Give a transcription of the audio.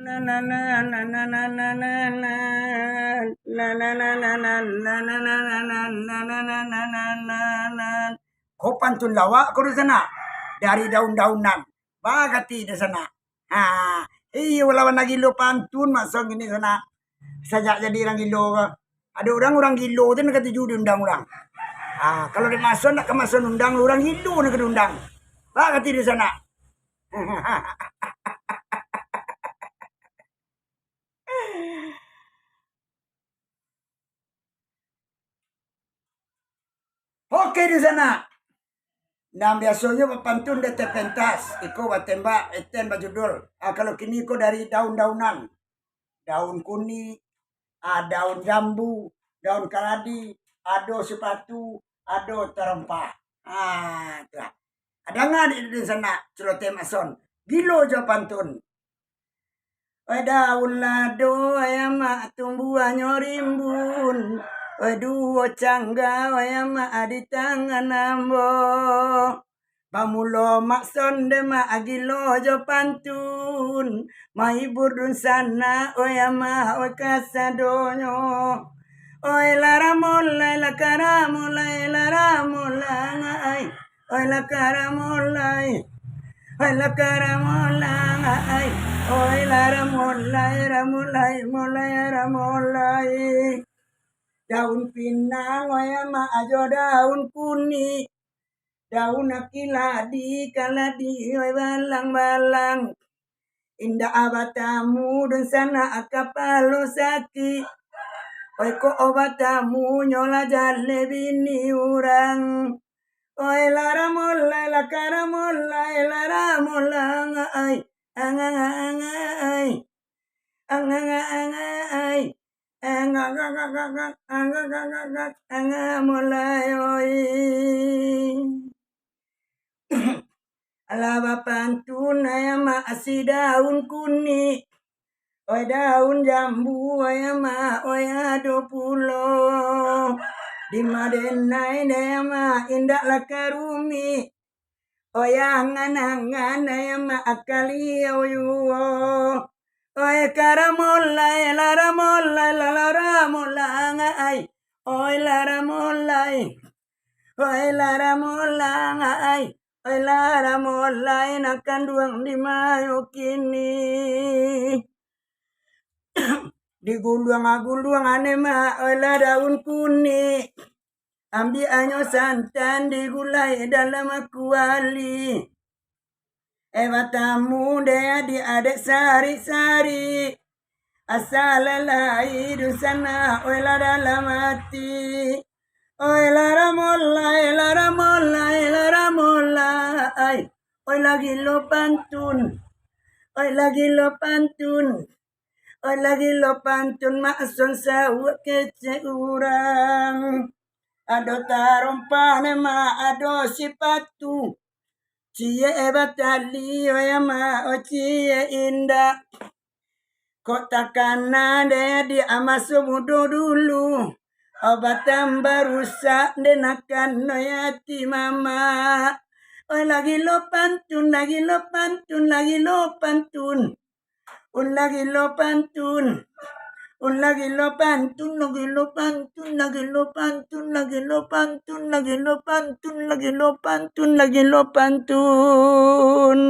Ko pantun lawak ko di sana dari daun-daunan. Bagati di sana. Iya lawan lagi lo pantun masuk ini sana. Sajak jadi orang gilo. Ada orang gilo itu nak tuju diundang orang. Kalau di mason nak ke mason undang orang gilo nak diundang. Bagati di sana. Oke di sana. Nah biasanya pantun de pentas, iko tembak, eten bajudul. Kalau kini iko dari daun-daunan, daun kuni, daun jambu, daun kaladi, ado sepatu, ado terempah. Tuh. Ada nggak di sana celote mason? Gilo jo pantun. Daun lado ayama tumbuhannya rimbun. Duo cangga ayama di tangan ambo. Pamulo mak sonde mak agilo jo pantun. Mahibur dun sana oyama kasadonyo. Oi laramulai lakaramulai laramulai. Oi lakaramulai. Oi lakaramulai. Oi laramulai ramulai mulai ramulai. Daun pinang oyama ajo daun kuni. Daun akiladi kaladi oi balang-balang. Indah abatamu dan sana akapalo saki. Oi ko obatamu nyola jale bini urang. Oi laramulai lakaramulai laramulang ai. Angangai. Angangai. Angamulai oi. Alaba pantun ayama asi daun kuni. Oi daun jambu ayama oi ado pulo. Di madenai ayama indak lakarumi. Oi angan-angan ayama akali oyuo. Oi karamulai laramulai laramulang ai. Oi laramulai. Oi laramullang ai. Oi laramulai nakanduang di mayo kini. Diguluang anema oi la daun kuni. Ambi anyo santan digulai dalam kuali. Tamu dea di adek sari-sari. Asalalai dusana oi la dalam hati. Oi laramulai laramulai. Oi lagi lo pantun. Oi lagi lo pantun. Oi lagi lo pantun mason sawa kece urang. Ado tarumpah nema ado sipatu. Cie batali oyama o cie indah. Kota kanan dea di amasumudo dulu. Obat rusak denakan noyati mama. Oi lagi lo pantun, lagi lo pantun, lagi lo pantun. Lagi lo pantun. Lagi lo pantun, lagi lo pantun, lagi lo pantun, lagi lo pantun, lagi lo pantun, lagi lo pantun, lagi lo pantun.